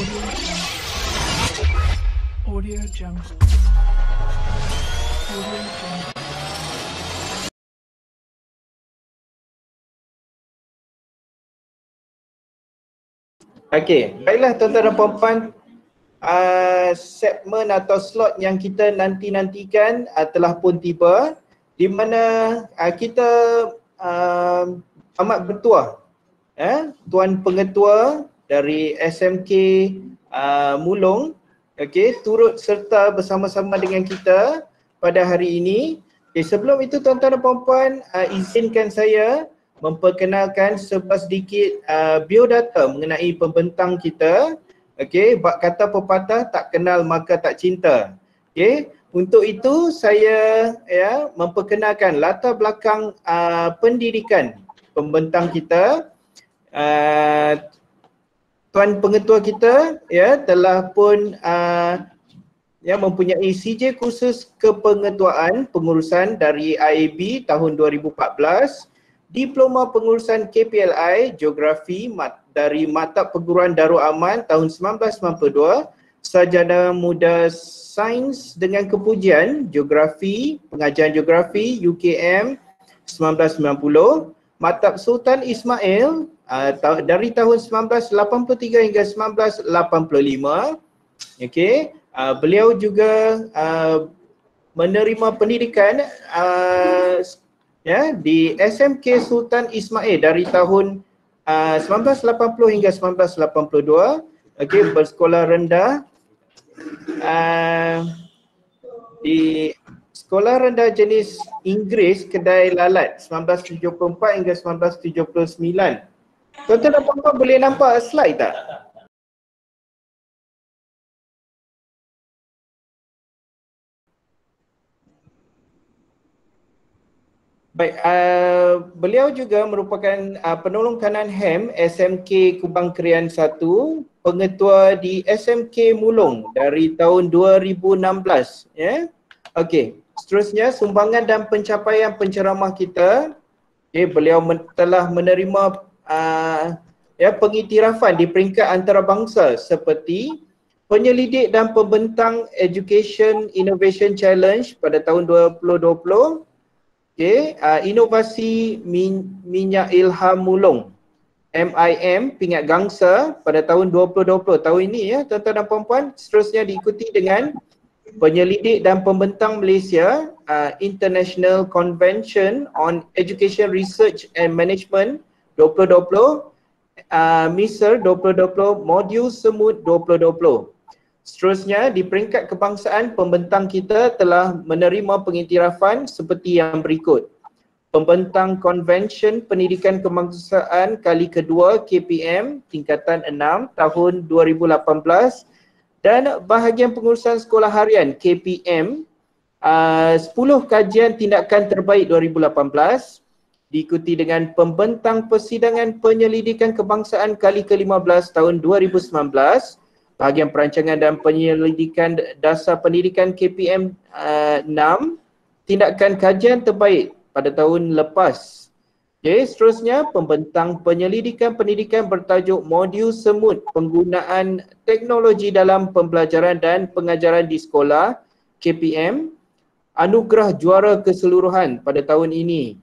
Audio Jungle. Audio Jungle. Okey, baiklah tuan-tuan dan puan-puan, segmen atau slot yang kita nanti-nantikan telah pun tiba, di mana kita amat bertuah Tuan Pengetua dari SMK Mulong, okey, turut serta bersama-sama dengan kita pada hari ini. Okay, sebelum itu tuan-tuan dan puan-puan, izinkan saya memperkenalkan sedikit biodata mengenai pembentang kita. Okey, bab kata pepatah, tak kenal maka tak cinta. Okey, untuk itu saya memperkenalkan latar belakang pendidikan pembentang kita. Tuan Pengetua kita telah pun mempunyai CJ kursus kepengetuaan pengurusan dari IAB tahun 2014, Diploma Pengurusan KPLI Geografi dari Maktab Perguruan Darul Aman tahun 1992, Sarjana Muda Sains dengan Kepujian Geografi, Pengajian Geografi UKM 1990, Maktab Sultan Ismail dari tahun 1983 hingga 1985. Okey, beliau juga menerima pendidikan di SMK Sultan Ismail dari tahun 1980 hingga 1982. Okey, bersekolah rendah di Sekolah Rendah Jenis Inggeris Kedai Lalat 1974 hingga 1979. Tuan-tuan dan puan-puan boleh nampak slide tak? Baik, beliau juga merupakan penolong kanan HEM SMK Kubang Krian 1, pengetua di SMK Mulong dari tahun 2016. Okey, seterusnya sumbangan dan pencapaian penceramah kita. Beliau telah menerima pengiktirafan di peringkat antarabangsa seperti penyelidik dan pembentang Education Innovation Challenge pada tahun 2020. Inovasi Minyak Ilham Mulong MIM Pingat Gangsa pada tahun 2020, tahun ini tuan-tuan dan puan-puan. Seterusnya diikuti dengan penyelidik dan pembentang Malaysia International Convention on Education Research and Management 2020, MISER 2020, Modul Semut 2020. Seterusnya di peringkat kebangsaan, pembentang kita telah menerima pengiktirafan seperti yang berikut. Pembentang Konvensyen Pendidikan Kebangsaan kali kedua KPM tingkatan 6 tahun 2018 dan bahagian pengurusan sekolah harian KPM 10 kajian tindakan terbaik 2018, diikuti dengan pembentang Persidangan Penyelidikan Kebangsaan kali ke-15 tahun 2019, bahagian perancangan dan penyelidikan dasar pendidikan KPM 6, tindakan kajian terbaik pada tahun lepas. Seterusnya pembentang penyelidikan pendidikan bertajuk Modul Semut Penggunaan Teknologi dalam Pembelajaran dan Pengajaran di Sekolah KPM, anugerah juara keseluruhan pada tahun ini.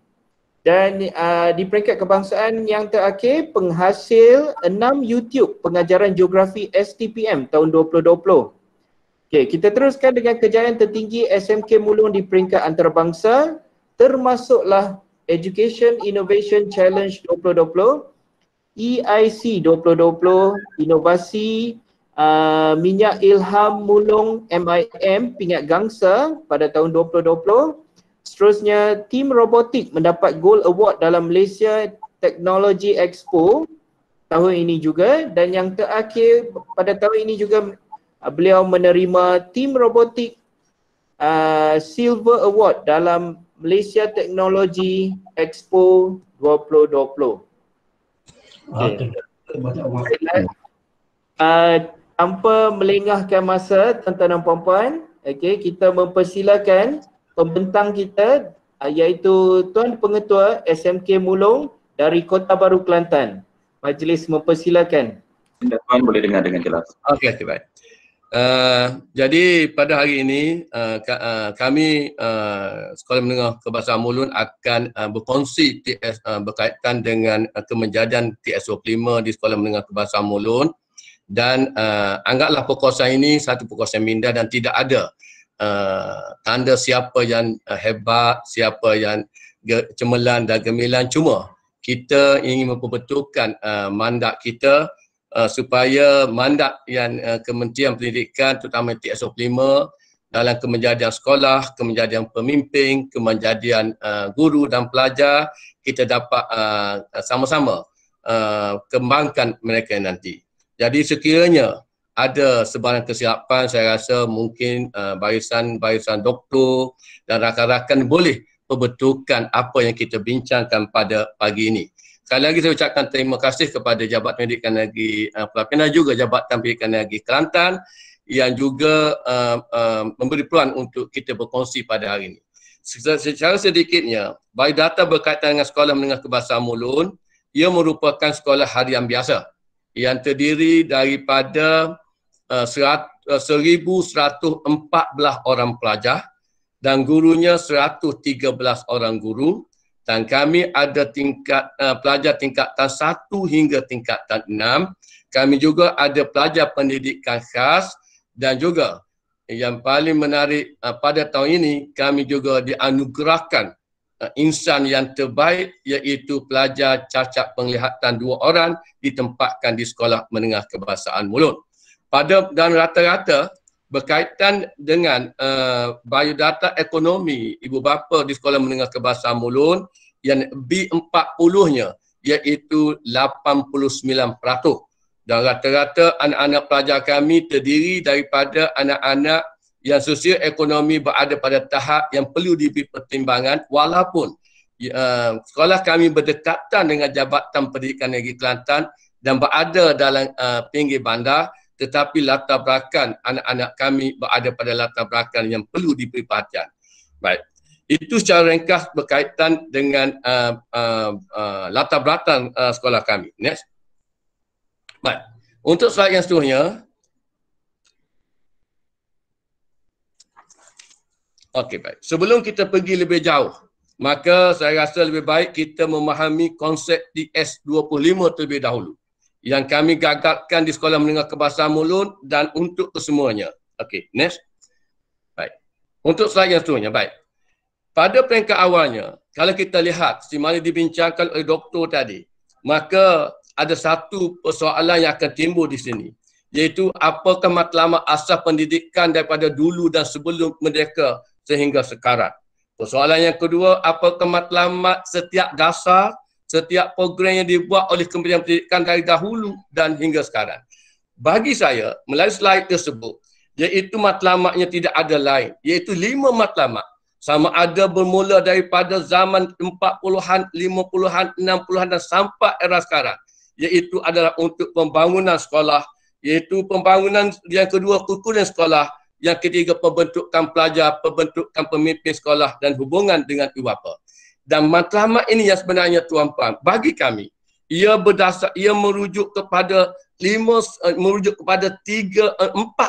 Dan di peringkat kebangsaan yang terakhir, penghasil 6 YouTube pengajaran geografi STPM tahun 2020. Okey, kita teruskan dengan kejayaan tertinggi SMK Mulong di peringkat antarabangsa, termasuklah Education Innovation Challenge 2020, EIC 2020, Inovasi Minyak Ilham Mulong MIM Pingat Gangsa pada tahun 2020. Seterusnya, tim robotik mendapat Gold Award dalam Malaysia Technology Expo tahun ini juga, dan yang terakhir pada tahun ini juga beliau menerima tim robotik Silver Award dalam Malaysia Technology Expo 2020. Okay. Tanpa melengahkan masa tuan-tuan dan puan-puan, kita mempersilakan pembentang kita iaitu Tuan Pengetua SMK Mulong dari Kota Baru Kelantan. Majlis mempersilakan. Tuan boleh dengar dengan jelas. Okey, baik. Jadi pada hari ini kami Sekolah Menengah Kebahasaan Mulun akan berkongsi TS berkaitan dengan kemenjadian TS25 di Sekolah Menengah Kebahasaan Mulun, dan anggaplah perkongsian ini satu perkongsian minda dan tidak ada tanda siapa yang hebat, siapa yang cemerlang dan gemilang. Cuma kita ingin memperbetulkan mandat kita supaya mandat yang Kementerian Pendidikan terutama TS25 dalam kemenjadian sekolah, kemenjadian pemimpin, kemenjadian guru dan pelajar, kita dapat sama-sama kembangkan mereka nanti. Jadi sekiranya ada sebarang kesilapan, saya rasa mungkin barisan doktor dan rakan-rakan boleh perbetulkan apa yang kita bincangkan pada pagi ini. Sekali lagi saya ucapkan terima kasih kepada Jabatan Pendidikan Negeri Pelapinan, juga Jabatan Pendidikan Negeri Kelantan yang juga memberi peluang untuk kita berkongsi pada hari ini. Secara sedikitnya, biodata berkaitan dengan Sekolah Menengah Kebahasaan Mulun, ia merupakan sekolah harian biasa yang terdiri daripada 1,114 orang pelajar dan gurunya 113 orang guru. Dan kami ada tingkat pelajar tingkatan 1 hingga tingkatan 6. Kami juga ada pelajar pendidikan khas, dan juga yang paling menarik pada tahun ini kami juga dianugerahkan insan yang terbaik, iaitu pelajar cacat penglihatan 2 orang ditempatkan di Sekolah Menengah Kebahasaan Mulun. Dan rata-rata berkaitan dengan biodata ekonomi ibu bapa di Sekolah Menengah Kebahasaan Mulun, yang B40-nya iaitu 89%. Dan rata-rata anak-anak pelajar kami terdiri daripada anak-anak yang sosioekonomi berada pada tahap yang perlu diberi pertimbangan, walaupun sekolah kami berdekatan dengan Jabatan Pendidikan Negeri Kelantan dan berada dalam pinggir bandar, tetapi latar belakang anak-anak kami berada pada latar belakang yang perlu diberi perhatian. Baik. Itu secara ringkas berkaitan dengan latar belakang sekolah kami. Next. Baik. Untuk slide yang seterusnya. Okey, baik. Sebelum kita pergi lebih jauh, maka saya rasa lebih baik kita memahami konsep TS25 terlebih dahulu yang kami gagalkan di Sekolah Menengah Kebahasaan Mulun dan untuk kesemuanya. Okey, next. Baik. Untuk slide yang seterusnya, baik. Pada peringkat awalnya, kalau kita lihat seperti mana dibincangkan oleh doktor tadi, maka ada satu persoalan yang akan timbul di sini, iaitu apakah matlamat asas pendidikan daripada dulu dan sebelum merdeka sehingga sekarang. Persoalan yang kedua, apakah matlamat setiap dasar, setiap program yang dibuat oleh Kementerian Pendidikan dari dahulu dan hingga sekarang. Bagi saya, melalui slide tersebut, iaitu matlamatnya tidak ada lain, iaitu 5 matlamat. Sama ada bermula daripada zaman 40-an, 50-an, 60-an dan sampai era sekarang. Iaitu adalah untuk pembangunan sekolah, iaitu pembangunan yang kedua kurikulum sekolah, yang ketiga pembentukan pelajar, pembentukan pemimpin sekolah dan hubungan dengan ibu bapa. Dan matlamat ini yang sebenarnya tuan-puan, bagi kami, ia merujuk kepada 4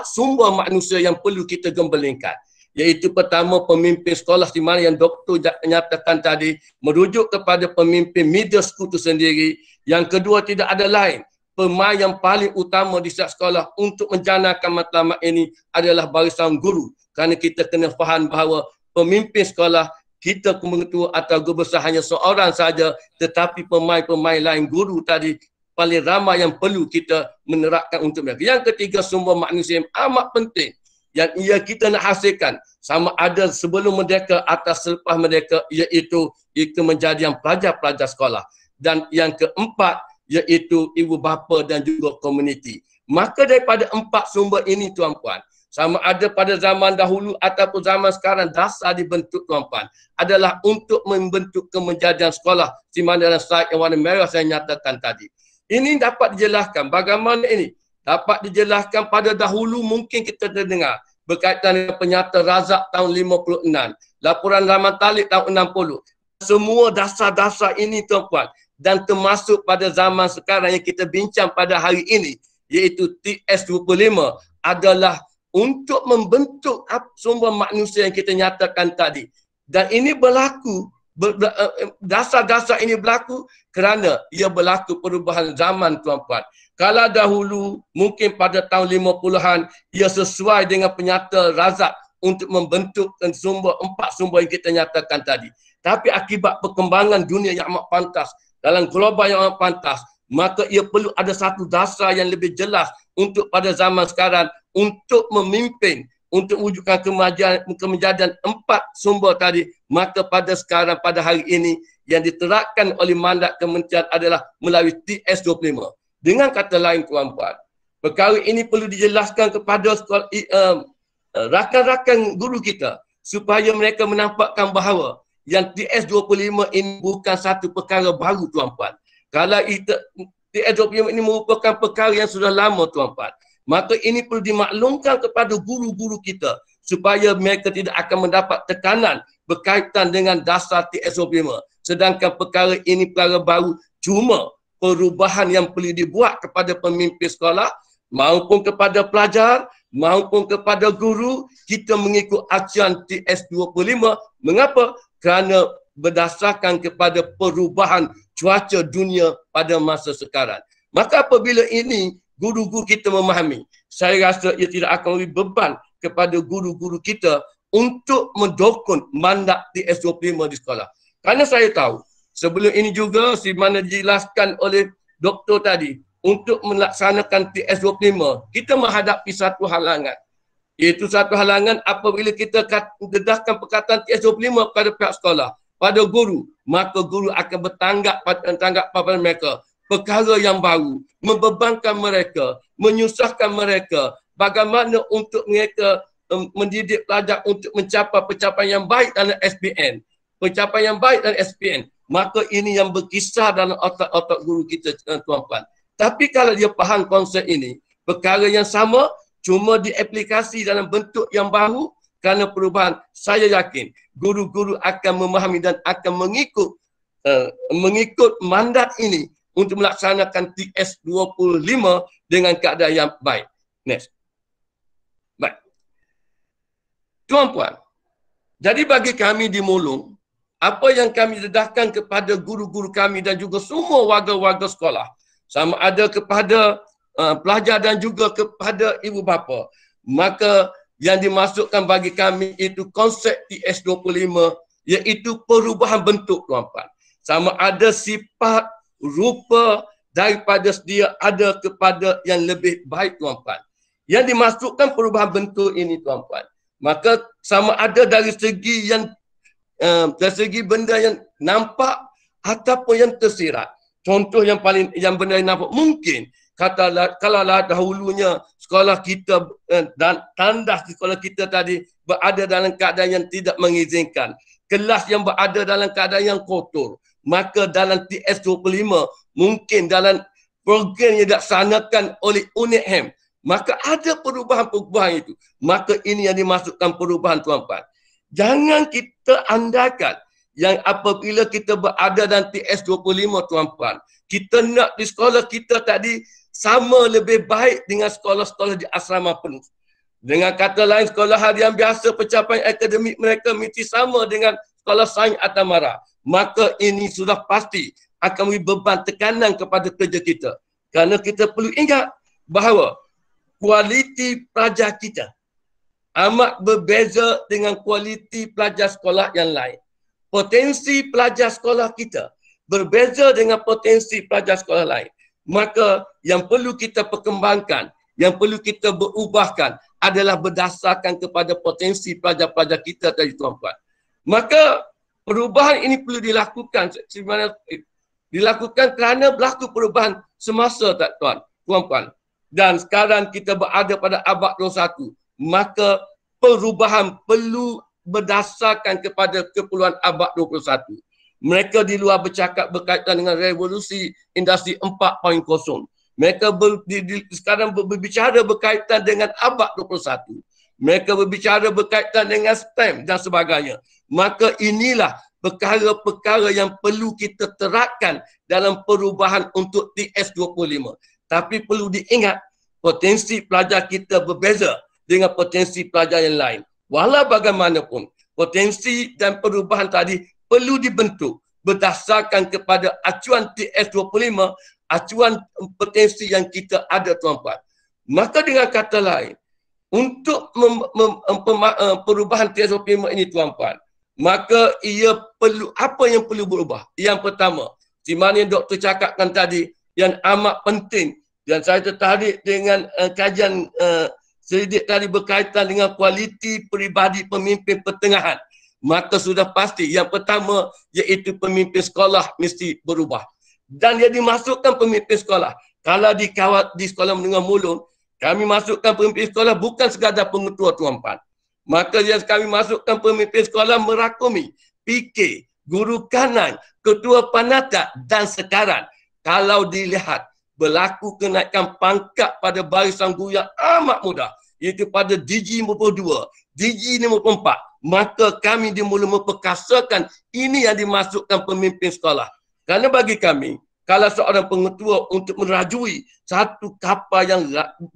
sumber manusia yang perlu kita gembelingkan. Iaitu pertama pemimpin sekolah, di mana yang doktor nyatakan tadi merujuk kepada pemimpin middle school itu sendiri. Yang kedua, tidak ada lain, pemain yang paling utama di setiap sekolah untuk menjanakan matlamat ini adalah barisan guru. Kerana kita kena faham bahawa pemimpin sekolah, kita ketua atau guru besar hanya seorang saja, tetapi pemain-pemain lain, guru tadi paling ramai yang perlu kita menerapkan untuk mereka. Yang ketiga, sumber manusia yang amat penting yang kita nak hasilkan, sama ada sebelum merdeka atau selepas merdeka, iaitu kemenjadian pelajar-pelajar sekolah. Dan yang keempat, iaitu ibu bapa dan juga komuniti. Maka daripada 4 sumber ini tuan-puan, sama ada pada zaman dahulu ataupun zaman sekarang, dasar dibentuk tuan-puan adalah untuk membentuk kemenjadian sekolah, di mana dalam slide yang warna merah saya nyatakan tadi. Ini dapat dijelaskan bagaimana ini dapat dijelaskan pada dahulu. Mungkin kita terdengar berkaitan dengan Penyata Razak tahun 56, laporan Rahman Talib tahun 60. Semua dasar-dasar ini tuan-puan, dan termasuk pada zaman sekarang yang kita bincang pada hari ini, iaitu TS25 adalah untuk membentuk sumber manusia yang kita nyatakan tadi. Dan ini berlaku, dasar-dasar ini berlaku kerana ia berlaku perubahan zaman, tuan-puan. Kalau dahulu mungkin pada tahun 50-an ia sesuai dengan penyata Razak untuk membentuk empat sumber yang kita nyatakan tadi. Tapi akibat perkembangan dunia yang amat pantas, dalam global yang amat pantas, maka ia perlu ada satu dasar yang lebih jelas untuk pada zaman sekarang untuk memimpin, untuk wujudkan kemejadian empat sumber tadi. Maka pada sekarang, pada hari ini yang diterapkan oleh mandat kementerian adalah melalui TS25. Dengan kata lain, tuan-puan, perkara ini perlu dijelaskan kepada rakan-rakan guru kita supaya mereka menampakkan bahawa yang TS25 ini bukan satu perkara baru, tuan-puan. Kalau TS25 ini merupakan perkara yang sudah lama, tuan-puan, maka ini perlu dimaklumkan kepada guru-guru kita supaya mereka tidak akan mendapat tekanan berkaitan dengan dasar TS25. Sedangkan perkara ini perkara baru, cuma perubahan yang perlu dibuat kepada pemimpin sekolah maupun kepada pelajar maupun kepada guru, kita mengikut acuan TS25. Mengapa? Kerana berdasarkan kepada perubahan cuaca dunia pada masa sekarang. Maka apabila ini guru-guru kita memahami, saya rasa ia tidak akan memberi beban kepada guru-guru kita untuk mendukung mandat TS25 di sekolah. Kerana saya tahu, sebelum ini juga si mana dijelaskan oleh doktor tadi, untuk melaksanakan TS25, kita menghadapi satu halangan. Iaitu satu halangan apabila kita dedahkan perkataan TS25 kepada pihak sekolah, pada guru, maka guru akan bertanggap pada mereka perkara yang baru, membebankan mereka, menyusahkan mereka, bagaimana untuk mereka mendidik pelajar untuk mencapai pencapaian yang baik dalam SPM. Pencapaian yang baik dalam SPM. Maka ini yang berkisar dalam otak-otak guru kita, tuan-puan. Tapi kalau dia faham konsep ini, perkara yang sama cuma diaplikasi dalam bentuk yang baru kerana perubahan, saya yakin guru-guru akan memahami dan akan mengikut mandat ini untuk melaksanakan TS25 dengan keadaan yang baik. Next. Baik. Tuan-puan, jadi bagi kami di Mulung, apa yang kami dedahkan kepada guru-guru kami dan juga semua warga-warga sekolah, sama ada kepada pelajar dan juga kepada ibu bapa, maka yang dimasukkan bagi kami itu konsep TS25, iaitu perubahan bentuk, tuan-puan. Sama ada sifat, rupa daripada sedia ada kepada yang lebih baik, tuan-puan. Yang dimasukkan perubahan bentuk ini, tuan-puan, maka sama ada dari segi benda yang nampak ataupun yang tersirat. Contoh yang benda yang nampak, mungkin kalau dahulunya sekolah kita dan tandas di sekolah kita tadi berada dalam keadaan yang tidak mengizinkan, kelas yang berada dalam keadaan yang kotor, maka dalam TS25 mungkin dalam program yang dilaksanakan oleh UNIHEM, maka ada perubahan-perubahan itu. Maka ini yang dimasukkan perubahan, tuan-puan. Jangan kita andalkan yang apabila kita berada dalam TS25, tuan-puan, kita nak di sekolah kita tadi sama lebih baik dengan sekolah-sekolah di asrama penuh. Dengan kata lain, sekolah harian biasa pencapaian akademik mereka mesti sama dengan sekolah sains atau mara. Maka ini sudah pasti akan memberi beban tekanan kepada kerja kita. Kerana kita perlu ingat bahawa kualiti pelajar kita amat berbeza dengan kualiti pelajar sekolah yang lain. Potensi pelajar sekolah kita berbeza dengan potensi pelajar sekolah lain. Maka yang perlu kita perkembangkan, yang perlu kita berubahkan adalah berdasarkan kepada potensi pelajar-pelajar kita tadi, tuan-puan. Maka perubahan ini perlu dilakukan kerana berlaku perubahan semasa, tak tuan-puan. Dan sekarang kita berada pada abad 21. Maka perubahan perlu berdasarkan kepada keperluan abad 21. Mereka di luar bercakap berkaitan dengan revolusi industri 4.0. Mereka sekarang berbicara berkaitan dengan abad 21. Mereka berbicara berkaitan dengan STEM dan sebagainya. Maka inilah perkara-perkara yang perlu kita terapkan dalam perubahan untuk TS25. Tapi perlu diingat, potensi pelajar kita berbeza dengan potensi pelajar yang lain. Walau bagaimanapun, potensi dan perubahan tadi perlu dibentuk berdasarkan kepada acuan TS25, acuan potensi yang kita ada tuan-puan. Maka dengan kata lain, untuk perubahan TS25 ini tuan-puan, maka ia perlu, apa yang perlu berubah? Yang pertama, di mana yang doktor cakapkan tadi, yang amat penting, dan saya tertarik dengan kajian selidik tadi berkaitan dengan kualiti peribadi pemimpin pertengahan. Maka sudah pasti yang pertama iaitu pemimpin sekolah mesti berubah. Dan dia dimasukkan pemimpin sekolah. Kalau di sekolah menengah Mulun, kami masukkan pemimpin sekolah bukan sekadar pengetua tuan-puan. Maka yang kami masukkan pemimpin sekolah merakumi PK, guru kanan, ketua panatak dan sekarang kalau dilihat berlaku kenaikan pangkat pada barisan guru yang amat mudah, iaitu pada DG 52, DG 54, maka kami dimula memperkasakan ini yang dimasukkan pemimpin sekolah. Kerana bagi kami, kalau seorang pengetua untuk merajui satu kapal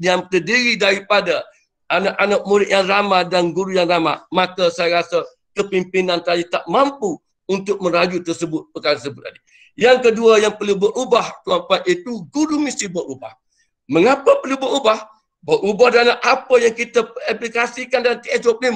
yang terdiri daripada anak-anak murid yang ramah dan guru yang ramah, maka saya rasa kepimpinan tadi tak mampu untuk meraju perkara tersebut tadi. Yang kedua yang perlu berubah tuan-puan, itu guru mesti berubah. Mengapa perlu berubah? Berubah dalam apa yang kita aplikasikan dalam TS25.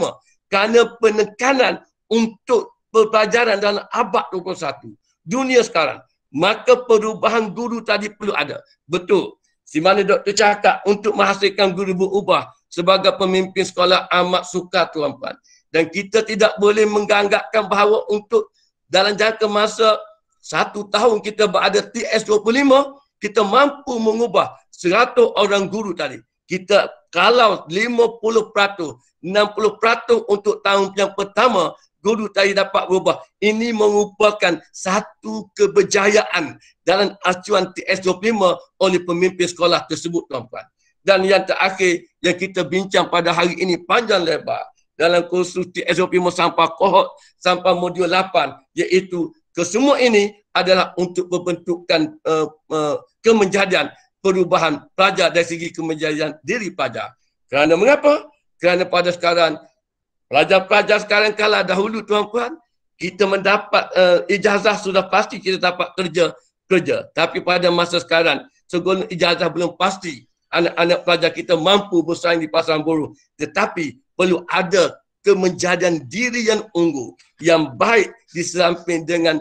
Kerana penekanan untuk pelajaran dalam abad 21. Dunia sekarang. Maka perubahan guru tadi perlu ada. Betul. Si mana doktor cakap untuk menghasilkan guru berubah sebagai pemimpin sekolah amat sukar tuan-puan. Dan kita tidak boleh menganggapkan bahawa untuk dalam jangka masa 1 tahun kita berada TS25, kita mampu mengubah 100 orang guru tadi. Kita kalau 50%, 60% untuk tahun yang pertama, guru tadi dapat berubah. Ini merupakan satu kebejayaan dalam acuan TS25 oleh pemimpin sekolah tersebut tuan-puan. Dan yang terakhir yang kita bincang pada hari ini panjang lebar dalam kursus TS25 sampai kohort sampai modul 8, iaitu kesemua ini adalah untuk membentukkan kemenjadian perubahan pelajar dari segi kemenjadian diri pelajar. Kerana mengapa? Kerana pada sekarang, pelajar-pelajar sekarang kala dahulu tuan-puan, kita mendapat ijazah sudah pasti kita dapat kerja. Tapi pada masa sekarang, segala ijazah belum pasti anak-anak pelajar kita mampu bersaing di pasaran buruh. Tetapi perlu ada kemenjadian diri yang unggul, yang baik di samping dengan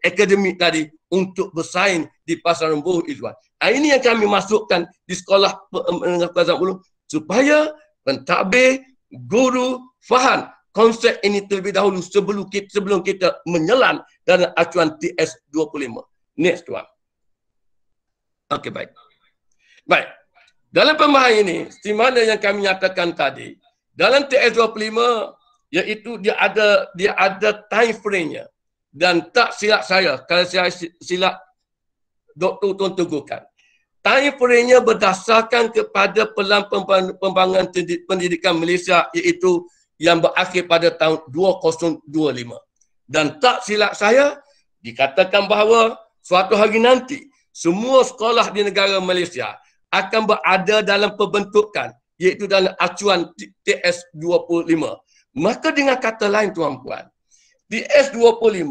akademik tadi untuk bersaing di pasaran buruh itu. Ini yang kami masukkan di sekolah menengah pasaran buruh supaya pentadbir, guru faham konsep ini terlebih dahulu sebelum kita menyelam dalam acuan TS25. Next tuan. Okey, baik. Baik. Dalam pembahasan ini, di mana yang kami nyatakan tadi, dalam TS25 iaitu dia ada time frame-nya. Dan tak silap saya, kalau saya silap Dr. Tuan teguhkan. Time frame-nya berdasarkan kepada pelan pembangunan pendidikan Malaysia, iaitu yang berakhir pada tahun 2025. Dan tak silap saya, dikatakan bahawa suatu hari nanti, semua sekolah di negara Malaysia akan berada dalam pembentukan, iaitu dalam acuan TS25. Maka dengan kata lain tuan-puan, TS25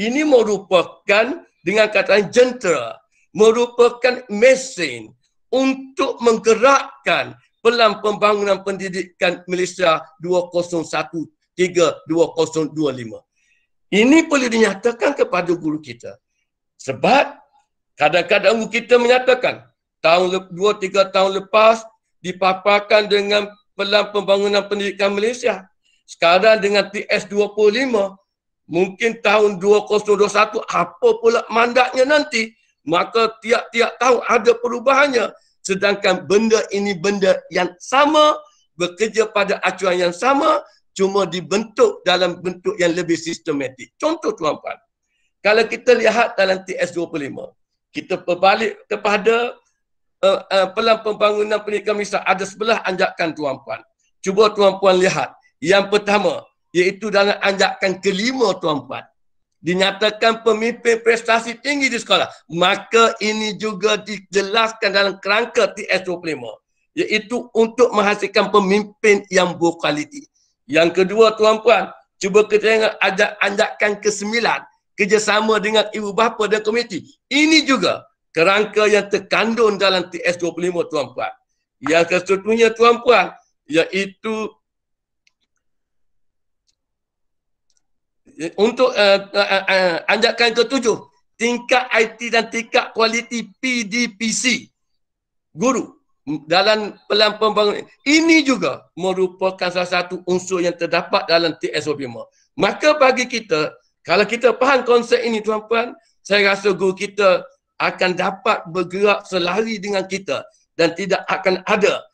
ini merupakan dengan kata lain jentera, merupakan mesin untuk menggerakkan pelan pembangunan pendidikan Malaysia 2013-2025. Ini perlu dinyatakan kepada guru kita. Sebab kadang-kadang guru kita menyatakan tahun 2-3 tahun lepas dipaparkan dengan pelan pembangunan pendidikan Malaysia. Sekarang dengan TS25, mungkin tahun 2021 apa pula mandatnya nanti. Maka tiap-tiap tahun ada perubahannya. Sedangkan benda ini benda yang sama, bekerja pada acuan yang sama, cuma dibentuk dalam bentuk yang lebih sistematik. Contoh tuan-puan, kalau kita lihat dalam TS25, kita berbalik kepada pelan pembangunan pendidikan Malaysia, ada 11 anjakan tuan-puan. Cuba tuan-puan lihat. Yang pertama, iaitu dalam anjakan kelima tuan-puan. dinyatakan pemimpin prestasi tinggi di sekolah, maka ini juga dijelaskan dalam kerangka TS25, iaitu untuk menghasilkan pemimpin yang berkualiti. Yang kedua, tuan-puan, cuba kita tengok anjakan ke-9, kerjasama dengan ibu bapa dan komuniti. Ini juga kerangka yang terkandung dalam TS25, tuan-puan. Yang keseterusnya, tuan-puan, iaitu untuk anjakan ke-7, tingkat IT dan tingkat kualiti PDPC guru dalam pelan pembangunan. Ini juga merupakan salah satu unsur yang terdapat dalam TS25. Maka bagi kita, kalau kita faham konsep ini, tuan-puan, saya rasa guru kita akan dapat bergerak selari dengan kita dan tidak akan ada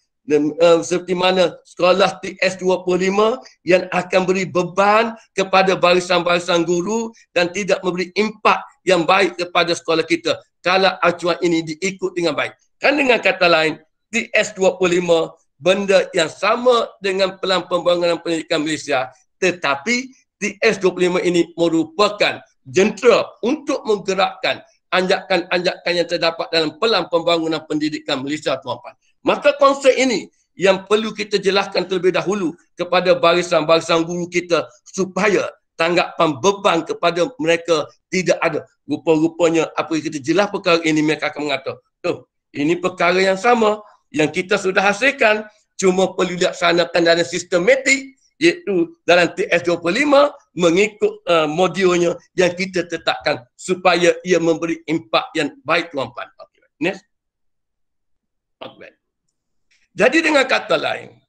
seperti mana sekolah TS25 yang akan beri beban kepada barisan-barisan guru dan tidak memberi impak yang baik kepada sekolah kita kalau acuan ini diikut dengan baik. Kan dengan kata lain, TS25 benda yang sama dengan Pelan Pembangunan Pendidikan Malaysia, tetapi TS25 ini merupakan jentera untuk menggerakkan anjakan-anjakan yang terdapat dalam Pelan Pembangunan Pendidikan Malaysia, tuan-puan. Maka konsep ini yang perlu kita jelaskan terlebih dahulu kepada barisan-barisan guru kita supaya tanggapan beban kepada mereka tidak ada. Rupa-rupanya apa yang kita jelas perkara ini, mereka akan mengatakan, oh, ini perkara yang sama yang kita sudah hasilkan, cuma perlu dilaksanakan dalam sistematik, iaitu dalam TS25 mengikut modulnya yang kita tetapkan supaya ia memberi impak yang baik, tuan-puan. Okay. Next. Okay. Jadi dengan kata lain,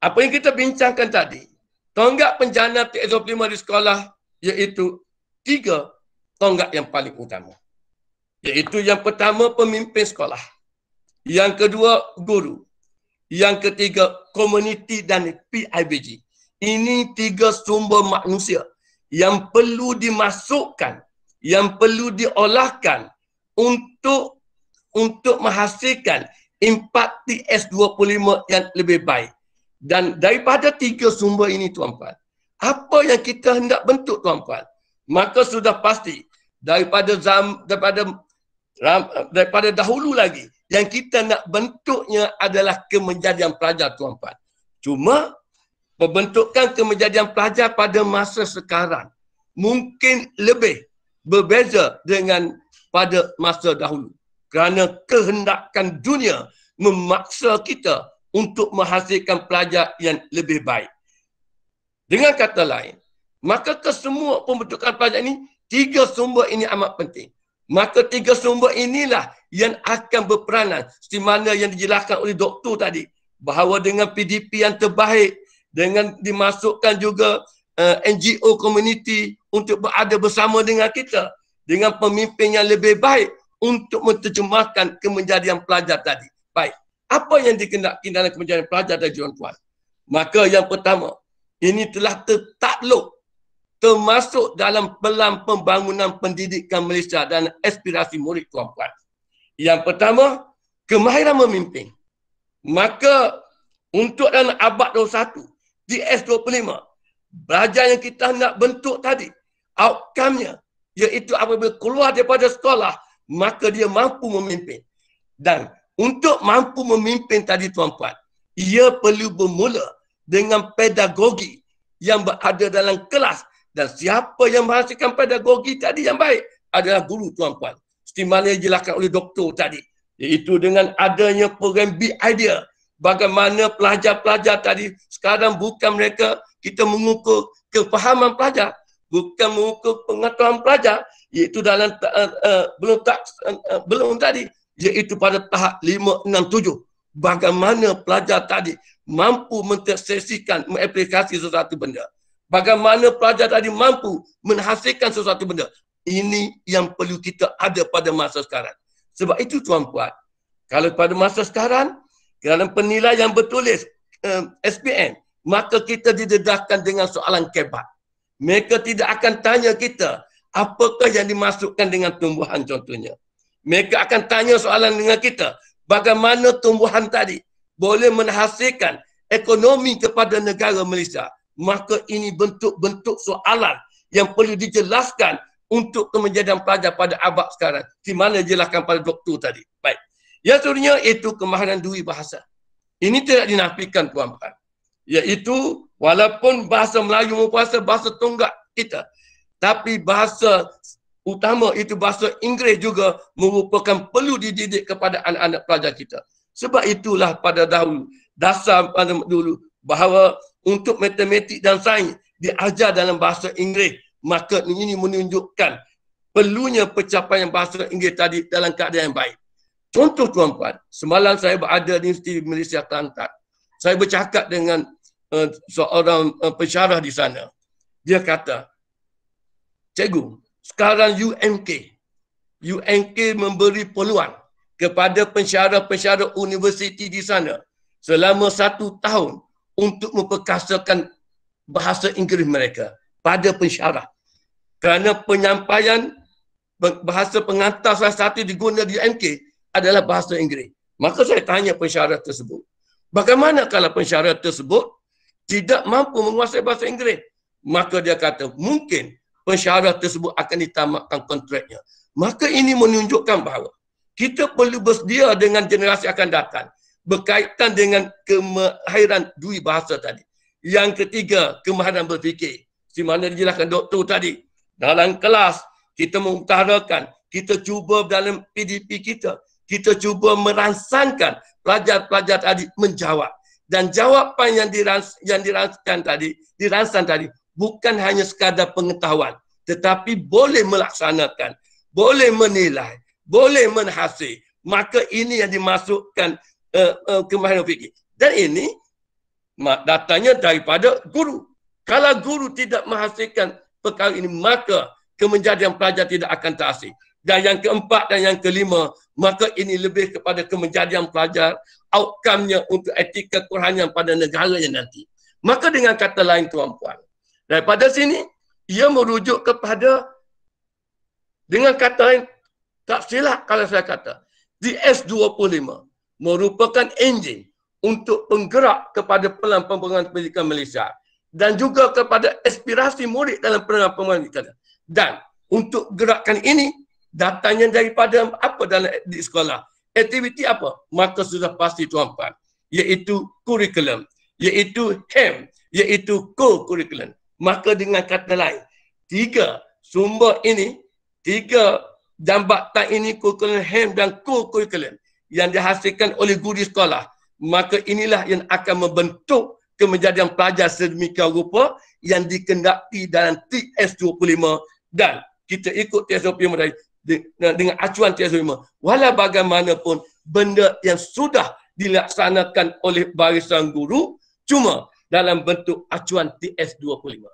apa yang kita bincangkan tadi, tonggak penjana TS25 di sekolah iaitu 3 tonggak yang paling utama. Iaitu yang pertama, pemimpin sekolah. Yang kedua, guru. Yang ketiga, komuniti dan PIBG. Ini 3 sumber manusia yang perlu dimasukkan, yang perlu diolahkan untuk menghasilkan impak TS25 yang lebih baik. Dan daripada 3 sumber ini, tuan-puan, apa yang kita hendak bentuk, tuan-puan? Maka sudah pasti daripada dahulu lagi yang kita nak bentuknya adalah kemenjadian pelajar, tuan-puan. Cuma pembentukan kemenjadian pelajar pada masa sekarang mungkin lebih berbeza dengan pada masa dahulu. Kerana kehendakan dunia memaksa kita untuk menghasilkan pelajar yang lebih baik. Dengan kata lain, maka kesemua pembentukan pelajar ini, 3 sumber ini amat penting. Maka 3 sumber inilah yang akan berperanan seperti mana yang dijelaskan oleh doktor tadi, bahawa dengan PDP yang terbaik, dengan dimasukkan juga NGO community untuk berada bersama dengan kita, dengan pemimpin yang lebih baik untuk menterjemahkan kemenjadian pelajar tadi. Baik, apa yang dikendaki dalam kemenjadian pelajar tadi, tuan-tuan? Maka yang pertama, ini telah tertakluk termasuk dalam Pelan Pembangunan Pendidikan Malaysia dan aspirasi murid, tuan-tuan. Yang pertama, kemahiran memimpin. Maka untuk dalam abad 21, TS25, belajar yang kita nak bentuk tadi, outcome-nya, iaitu apabila keluar daripada sekolah, maka dia mampu memimpin. Dan untuk mampu memimpin tadi, tuan-puan, ia perlu bermula dengan pedagogi yang berada dalam kelas. Dan siapa yang menghasilkan pedagogi tadi yang baik adalah guru, tuan-puan. Seperti mana yang dijelaskan oleh doktor tadi. Iaitu dengan adanya program Big Idea. Bagaimana pelajar-pelajar tadi, sekarang bukan mereka, kita mengukur kefahaman pelajar, bukan mengukur pengetahuan pelajar, iaitu dalam belum tadi, iaitu pada tahap 5, 6, 7. Bagaimana pelajar tadi mampu mentersesikan, mengaplikasi sesuatu benda. Bagaimana pelajar tadi mampu menghasilkan sesuatu benda. Ini yang perlu kita ada pada masa sekarang. Sebab itu, tuan-puan, kalau pada masa sekarang, dalam penilaian yang bertulis SPM, maka kita didedahkan dengan soalan kebat. Mereka tidak akan tanya kita apakah yang dimasukkan dengan tumbuhan, contohnya. Mereka akan tanya soalan dengan kita, bagaimana tumbuhan tadi boleh menghasilkan ekonomi kepada negara Malaysia. Maka ini bentuk-bentuk soalan yang perlu dijelaskan untuk kemenjadian pelajar pada abad sekarang. Di mana jelaskan pada doktor tadi. Baik. Yang seterusnya itu kemahiran dui bahasa. Ini tidak dinafikan tuan-tuan. Iaitu walaupun bahasa Melayu merupakan bahasa tonggak kita, tapi bahasa utama itu bahasa Inggeris juga merupakan perlu dididik kepada anak-anak pelajar kita. Sebab itulah pada dahulu, dasar pada dulu bahawa untuk matematik dan sains diajar dalam bahasa Inggeris. Maka ini menunjukkan perlunya pencapaian bahasa Inggeris tadi dalam keadaan yang baik. Contoh tuan-tuan, semalam saya berada di Universiti Malaysia Kelantan. Saya bercakap dengan seorang pensyarah di sana. Dia kata, cikgu, sekarang UMK memberi peluang kepada pensyarah-pensyarah universiti di sana selama 1 tahun untuk memperkasakan bahasa Inggeris mereka pada pensyarah. Kerana penyampaian bahasa pengantar salah satu digunakan di UMK adalah bahasa Inggeris. Maka saya tanya pensyarah tersebut, bagaimana kalau pensyarah tersebut tidak mampu menguasai bahasa Inggeris? Maka dia kata, mungkin pensyarah tersebut akan ditamatkan kontraknya. Maka ini menunjukkan bahawa kita perlu bersedia dengan generasi akan datang berkaitan dengan kemahiran dui bahasa tadi. Yang ketiga, kemahiran berfikir. Di mana dijelaskan doktor tadi. Dalam kelas, kita mengutarakan, kita cuba dalam PDP kita, kita cuba merangsangkan pelajar-pelajar tadi menjawab. Dan jawapan yang dirangsang tadi bukan hanya sekadar pengetahuan, tetapi boleh melaksanakan, boleh menilai, boleh menhasil. Maka ini yang dimasukkan kemahiran fikir. Dan ini datanya daripada guru. Kalau guru tidak menghasilkan perkara ini, maka kemenjadian pelajar tidak akan terhasil. Dan yang keempat dan yang kelima, maka ini lebih kepada kemenjadian pelajar, outcome-nya untuk etika kerohanian pada negaranya nanti. Maka dengan kata lain tuan-puan, daripada sini, ia merujuk kepada, dengan kata lain, tak silap kalau saya kata, DS25 merupakan enjin untuk penggerak kepada pelan pembangunan pendidikan Malaysia dan juga kepada aspirasi murid dalam pelan pembangunan pendidikan. Dan untuk gerakan ini, datanya daripada apa dalam di sekolah? Aktiviti apa? Maka sudah pasti tuan-tuan, iaitu kurikulum, iaitu HEM, iaitu co-curriculum. Maka dengan kata lain, 3 sumber ini, 3 jambatan ini, kurikulum HEM dan co-curriculum yang dihasilkan oleh guru di sekolah, maka inilah yang akan membentuk kemenjadian pelajar sedemikian rupa yang dikendaki dalam TS25 dan kita ikut TS25 tadi dengan acuan TS25. Walau bagaimanapun benda yang sudah dilaksanakan oleh barisan guru cuma dalam bentuk acuan TS25.